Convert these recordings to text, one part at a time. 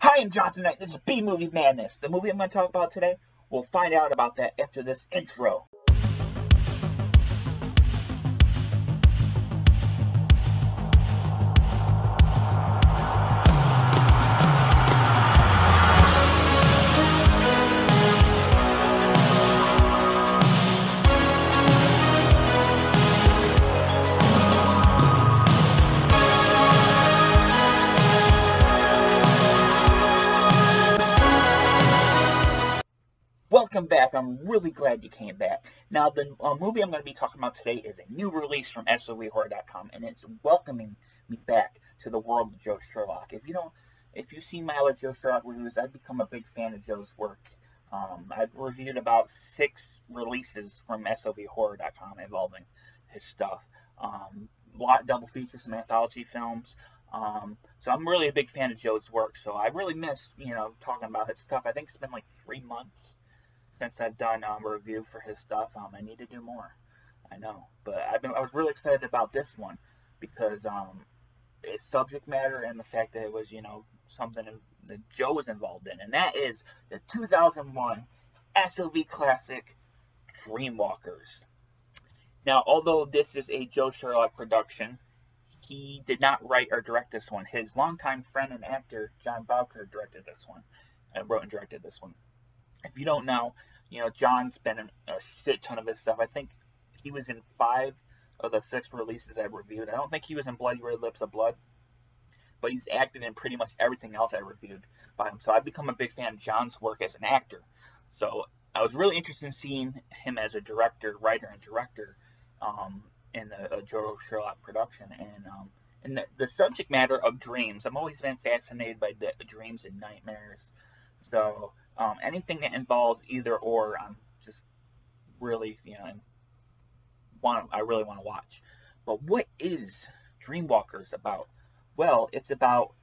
Hi, I'm Jonathan Knight. This is B-Movie Madness. The movie I'm going to talk about today, we'll find out about that after this intro. Welcome back. I'm really glad you came back. Now, the movie I'm going to be talking about today is a new release from SOVHorror.com, and it's welcoming me back to the world of Joe Sherlock. If you've seen my other Joe Sherlock reviews, I've become a big fan of Joe's work. I've reviewed about 6 releases from SOVHorror.com involving his stuff. A lot of double features, some anthology films. So I'm really a big fan of Joe's work. So I really miss, talking about his stuff. I think it's been like 3 months since I've done a review for his stuff. I need to do more. I know, but I was really excited about this one because its subject matter and the fact that it was something that Joe was involved in, and that is the 2001 SOV classic Dreamwalkers. Now, although this is a Joe Sherlock production, he did not write or direct this one. His longtime friend and actor John Bowker directed this one, and wrote and directed this one. If you don't know, John's been in a shit ton of his stuff. I think he was in 5 of the 6 releases I reviewed. I don't think he was in Bloody Red Lips of Blood, but he's acted in pretty much everything else I reviewed by him. So I've become a big fan of John's work as an actor. So I was really interested in seeing him as a director, writer, and director in the Joe Sherlock production. And the subject matter of dreams, I've always been fascinated by the dreams and nightmares. So anything that involves either or, I'm just really, I really want to watch. But what is Dreamwalkers about? Well, it's about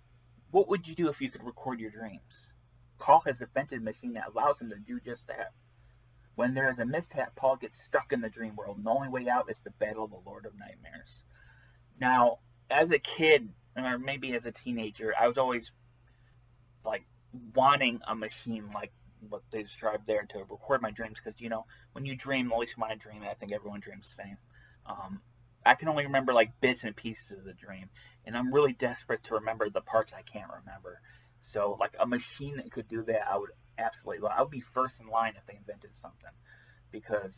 what would you do if you could record your dreams. Paul has invented a machine that allows him to do just that. When there is a mishap, Paul gets stuck in the dream world, and the only way out is the battle of the Lord of Nightmares. Now, as a kid, or maybe as a teenager, I was always like wanting a machine like what they described there to record my dreams, because when you dream, at least when I dream, I think everyone dreams the same. I can only remember like bits and pieces of the dream, and I'm really desperate to remember the parts I can't remember. So like a machine that could do that, I would absolutely love. I would be first in line if they invented something, because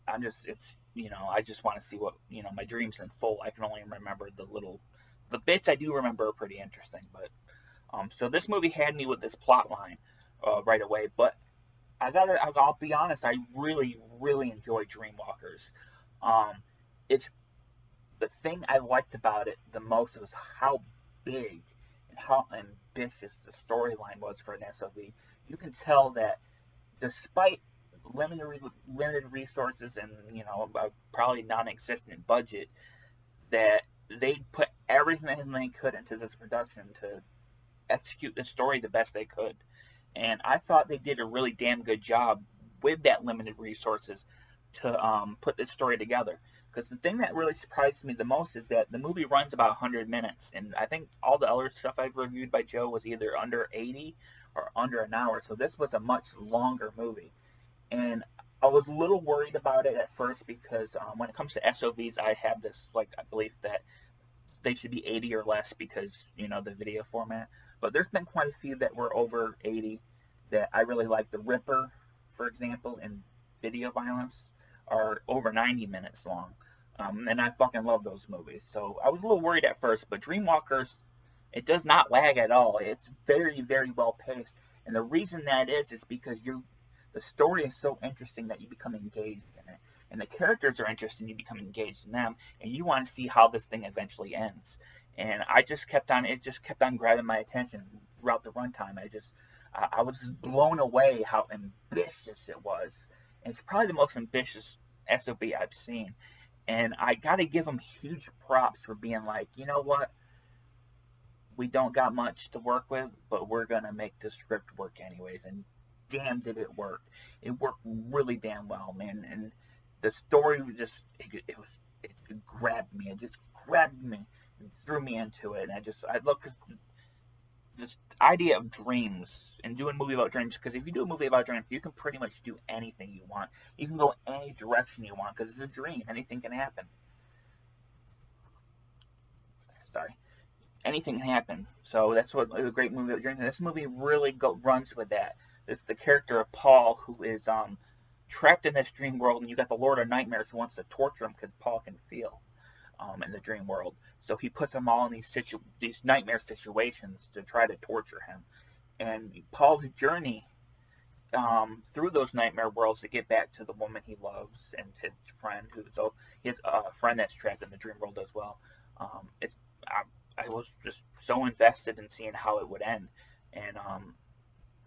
I just want to see what my dreams in full. I can only remember the bits I do remember are pretty interesting, but so this movie had me with this plot line right away. But I'll be honest, I really, really enjoyed Dreamwalkers. It's the thing I liked about it the most was how big and how ambitious the storyline was for an SOV. You can tell that despite limited resources and a probably non-existent budget, that they put everything they could into this production to execute the story the best they could. And I thought they did a really damn good job with that limited resources to put this story together. Because the thing that really surprised me the most is that the movie runs about 100 minutes, and I think all the other stuff I've reviewed by Joe was either under 80 or under an hour, so this was a much longer movie. And I was a little worried about it at first because when it comes to SOVs, I have this belief that they should be 80 or less because, the video format. But there's been quite a few that were over 80 that I really like. The Ripper, for example, and Video Violence are over 90 minutes long. And I fucking love those movies. So I was a little worried at first, but Dreamwalkers, it does not lag at all. It's very, very well paced. And the reason that is because the story is so interesting that you become engaged in it. And the characters are interesting, you become engaged in them, and you want to see how this thing eventually ends. And it just kept on grabbing my attention throughout the runtime. I was just blown away how ambitious it was. And it's probably the most ambitious SOB I've seen. And I gotta give them huge props for being like, you know what? We don't got much to work with, but we're gonna make the script work anyways. And damn, did it work. It worked really damn well, man. And the story was it grabbed me. It just grabbed me and threw me into it. And idea of dreams and doing a movie about dreams, because if you do a movie about dreams, you can pretty much do anything you want. You can go any direction you want, because it's a dream. Anything can happen. Sorry. Anything can happen. So that's what a great movie about dreams. And this movie really runs with that. It's the character of Paul, who is trapped in this dream world, and you got the Lord of Nightmares who wants to torture him because Paul can feel in the dream world. So he puts them all in these nightmare situations to try to torture him. And Paul's journey through those nightmare worlds to get back to the woman he loves and his friend, his friend that's trapped in the dream world as well. I was just so invested in seeing how it would end, and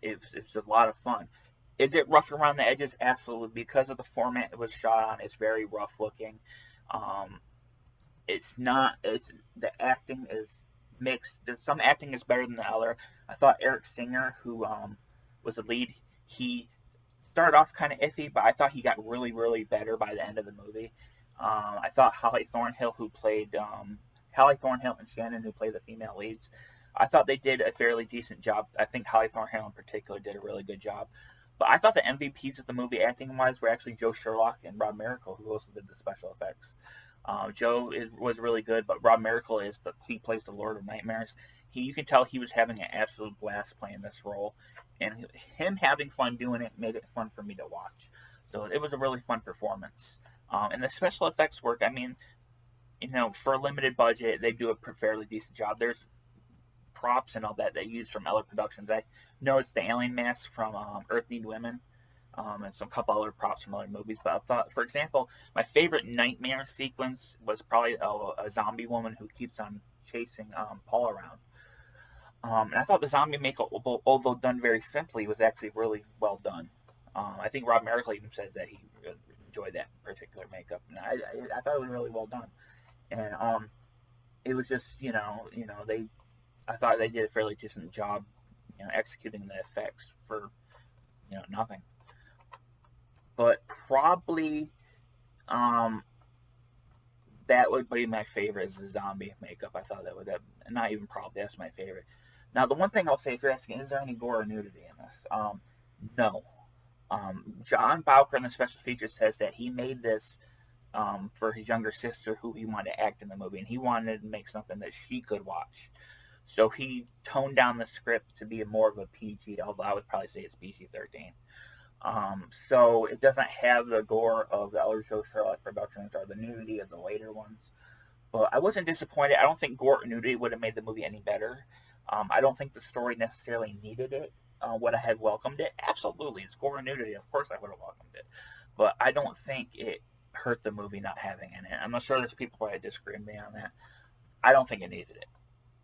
it's a lot of fun. Is it rough around the edges? Absolutely, because of the format it was shot on. It's very rough looking. It's not. The acting is mixed. Some acting is better than the other. I thought Eric Singer, who was the lead, he started off kind of iffy, but I thought he got really, really better by the end of the movie. I thought Hallie Thornhill and Shannon, who played the female leads, I thought they did a fairly decent job. I think Hallie Thornhill in particular did a really good job. But I thought the MVPs of the movie, acting-wise, were actually Joe Sherlock and Rob Miracle, who also did the special effects. Joe was really good, but Rob Miracle he plays the Lord of Nightmares. You can tell he was having an absolute blast playing this role, and him having fun doing it made it fun for me to watch. So it was a really fun performance. And the special effects work, I mean, for a limited budget, they do a fairly decent job. There's props and all that they use from other productions. I noticed the alien mask from Earth Need Women, and some couple other props from other movies. But I thought, for example, my favorite nightmare sequence was probably a zombie woman who keeps on chasing Paul around. And I thought the zombie makeup, although done very simply, was actually really well done. I think Rob Miracle even says that he enjoyed that particular makeup, and I thought it was really well done. And it was just, I thought they did a fairly decent job, executing the effects for, nothing. But probably, that would be my favorite, is the zombie makeup. I thought that would have, not even probably, that's my favorite. Now, the one thing I'll say, if you're asking, is there any gore or nudity in this? No. John Bowker in the special features says that he made this for his younger sister, who he wanted to act in the movie, and he wanted to make something that she could watch. So he toned down the script to be more of a PG, although I would probably say it's PG-13. So it doesn't have the gore of the other Joe Sherlock productions or the nudity of the later ones. But I wasn't disappointed. I don't think gore or nudity would have made the movie any better. I don't think the story necessarily needed it. Would I have welcomed it? Absolutely. It's gore and nudity. Of course I would have welcomed it. But I don't think it hurt the movie not having in it. I'm not sure there's people who disagree with me on that. I don't think it needed it.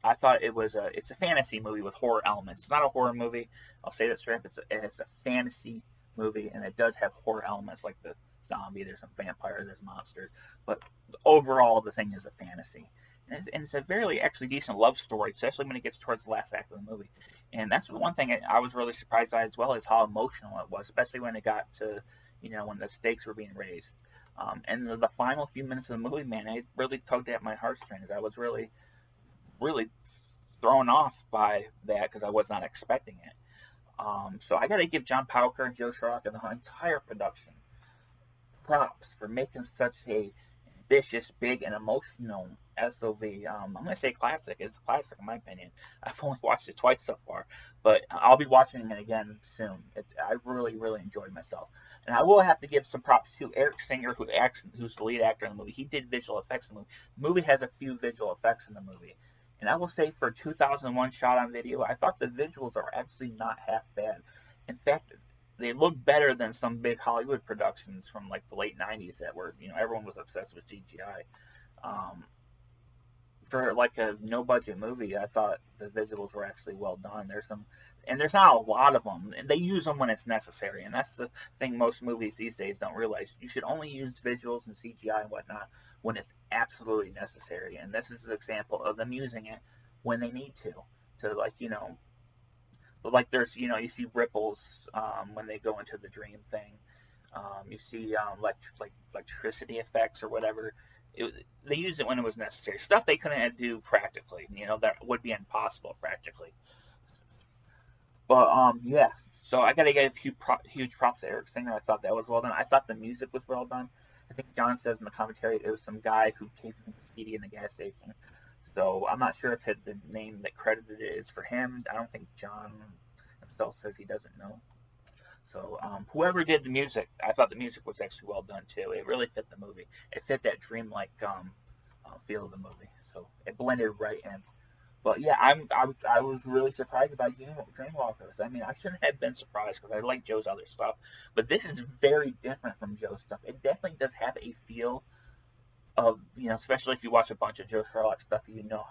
I thought it's a fantasy movie with horror elements. It's not a horror movie. I'll say that straight up. It's a fantasy movie, and it does have horror elements like the zombie. There's some vampires, there's monsters. But overall, the thing is a fantasy. And it's a very actually decent love story, especially when it gets towards the last act of the movie. And that's one thing I was really surprised by as well, is how emotional it was, especially when it got to, when the stakes were being raised. And the final few minutes of the movie, man, it really tugged at my heartstrings. I was really, really thrown off by that because I was not expecting it. So I got to give John Bowker and Joe Sherlock and the entire production props for making such a ambitious, big, and emotional SOV. I'm going to say classic. It's a classic in my opinion. I've only watched it twice so far, but I'll be watching it again soon. I really, really enjoyed myself. And I will have to give some props to Eric Singer, who's the lead actor in the movie. He did visual effects in the movie. The movie has a few visual effects in the movie. And I will say, for 2001 shot on video, I thought the visuals are actually not half bad. In fact, they look better than some big Hollywood productions from like the late 90s that were, everyone was obsessed with CGI. For like a no-budget movie, I thought the visuals were actually well done. There's not a lot of them, and they use them when it's necessary. And that's the thing most movies these days don't realize. You should only use visuals and CGI and whatnot when it's absolutely necessary. And this is an example of them using it when they need to like there's, you see ripples when they go into the dream thing. You see electricity effects or whatever. They used it when it was necessary. Stuff they couldn't do practically, that would be impossible practically. But yeah. So I gotta give huge props to Eric Singer. I thought that was well done. I thought the music was well done. I think John says in the commentary it was some guy who gave him a CD in the gas station. So I'm not sure if the name that credited it is for him. I don't think John himself says he doesn't know. So whoever did the music, I thought the music was actually well done too. It really fit the movie. It fit that dreamlike feel of the movie. So it blended right in. But yeah, I was really surprised about Dreamwalkers. I mean, I shouldn't have been surprised because I like Joe's other stuff, but this is very different from Joe's stuff. It definitely does have a feel of, especially if you watch a bunch of Joe Sherlock stuff, you know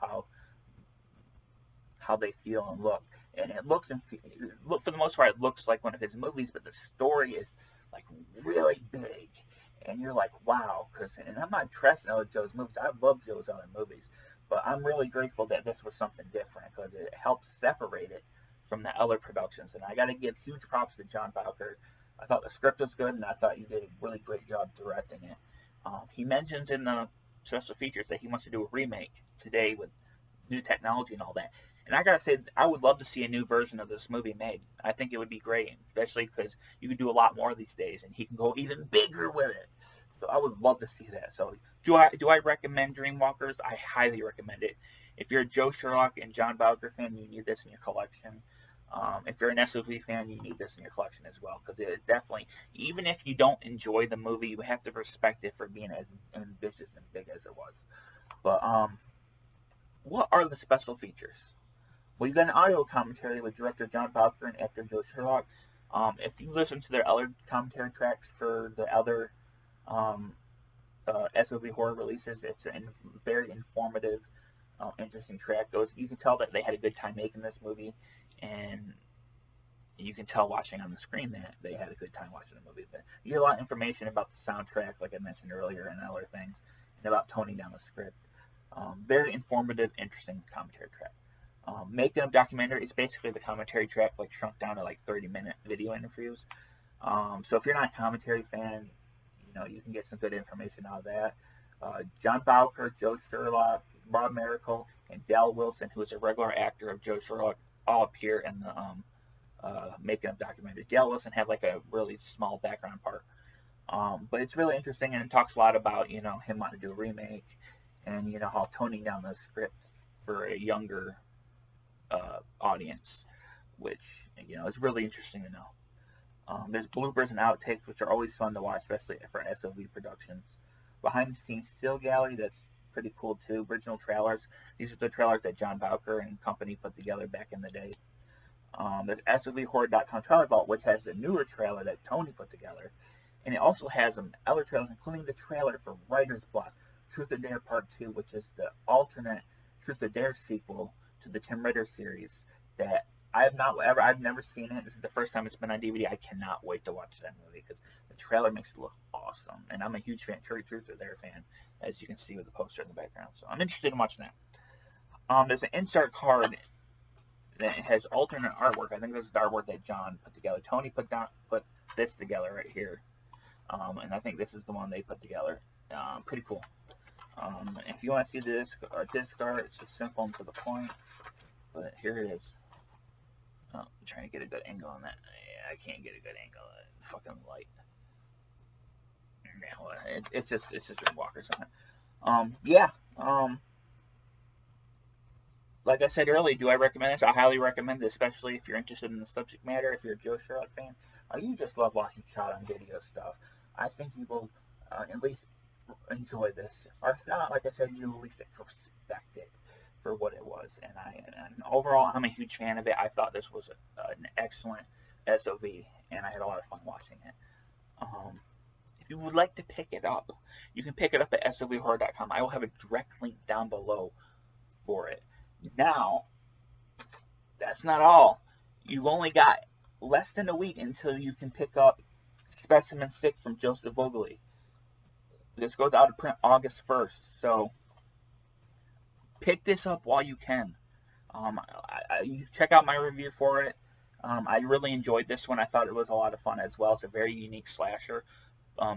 how they feel and look. And it looks, for the most part, it looks like one of his movies, but the story is like really big, and you're like, wow. And I'm not trashing other Joe's movies. I love Joe's other movies, but I'm really grateful that this was something different because it helps separate it from the other productions. And I got to give huge props to John Bowker. I thought the script was good, and I thought you did a really great job directing it. He mentions in the special features that he wants to do a remake today with new technology and all that. And I gotta say, I would love to see a new version of this movie made. I think it would be great, especially because you can do a lot more these days, and he can go even bigger with it. So I would love to see that. So do I recommend Dreamwalkers? I highly recommend it. If you're a Joe Sherlock and John Bowker fan, you need this in your collection. If you're an SOV fan, you need this in your collection as well, because it definitely, even if you don't enjoy the movie, you have to respect it for being as ambitious and big as it was. But what are the special features? Well, you got an audio commentary with director John Bowker and actor Joe Sherlock. If you listen to their other commentary tracks for the other SOV horror releases, it's a very informative, interesting track. You can tell that they had a good time making this movie, and you can tell watching on the screen that they had a good time watching the movie. But you get a lot of information about the soundtrack, like I mentioned earlier, and other things, and about toning down the script. Very informative, interesting commentary track. Making of documentary is basically the commentary track, like shrunk down to like 30-minute video interviews. So if you're not a commentary fan, you can get some good information out of that. John Bowker, Joe Sherlock, Rob Miracle, and Dal Wilson, who is a regular actor of Joe Sherlock, all appear in the making of documentary. Dal Wilson had like a really small background part, but it's really interesting, and it talks a lot about him wanting to do a remake, and how toning down the script for a younger audience, which is really interesting to know. There's bloopers and outtakes, which are always fun to watch, especially for SOV productions. Behind the scenes still gallery, that's pretty cool too. Original trailers. These are the trailers that John Bowker and company put together back in the day. There's SOVhorror.com trailer vault, which has the newer trailer that Tony put together, and it also has some other trailers, including the trailer for Writer's Block, Truth or Dare Part 2, which is the alternate Truth or Dare sequel to the Tim Ritter series that I've never seen it. This is the first time it's been on DVD. I cannot wait to watch that movie because the trailer makes it look awesome, and I'm a huge Truth or Dare fan, as you can see with the poster in the background. So I'm interested in watching that. There's an insert card that has alternate artwork. I think this is the artwork that John put together. Tony put this together right here, and I think this is the one they put together. Pretty cool. If you want to see the disc art, it's just simple and to the point. But here it is. Oh, I'm trying to get a good angle on that. Yeah, I can't get a good angle. It's fucking light. Yeah, it's just Dreamwalkers on it. Like I said earlier, do I recommend this? I highly recommend it, especially if you're interested in the subject matter. If you're a Joe Sherlock fan, or you just love watching shot on video stuff, I think you will at least enjoy this. Or if not, like I said, you at least respect it for what it was. And overall, I'm a huge fan of it. I thought this was an excellent SOV, and I had a lot of fun watching it. If you would like to pick it up, you can pick it up at SOVhorror.com. I will have a direct link down below for it. Now, that's not all. You've only got less than a week until you can pick up Specimen 6 from Joseph Vogeley. This goes out of print August 1st, so pick this up while you can. You check out my review for it. I really enjoyed this one. I thought it was a lot of fun as well. It's a very unique slasher.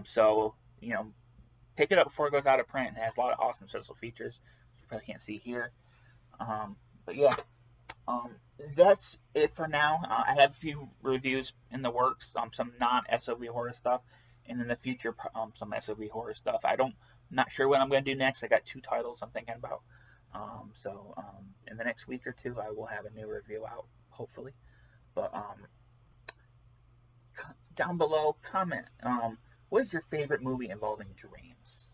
So, pick it up before it goes out of print. It has a lot of awesome special features, which you probably can't see here. But yeah, That's it for now. I have a few reviews in the works, some non-SOV horror stuff, and in the future, some SOV horror stuff. Not sure what I'm going to do next. I got 2 titles I'm thinking about. In the next week or 2, I will have a new review out, hopefully. But down below, comment. What is your favorite movie involving dreams?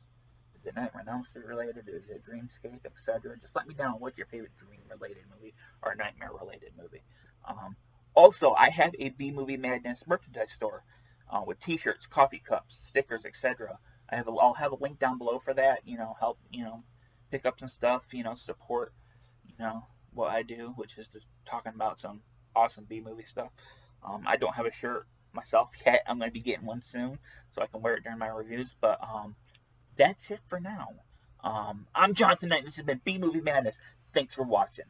Is it Nightmare on Elm Street related? Is it Dreamscape, etc.? Just let me know what's your favorite dream-related movie or nightmare-related movie. Also, I have a B-Movie Madness merchandise store with T-shirts, coffee cups, stickers, etc. I'll have a link down below for that. Help pick up some stuff. Support what I do, which is just talking about some awesome B-movie stuff. I don't have a shirt myself yet. I'm going to be getting one soon so I can wear it during my reviews. But that's it for now. I'm Jonathan Knight. This has been B-Movie Madness. Thanks for watching.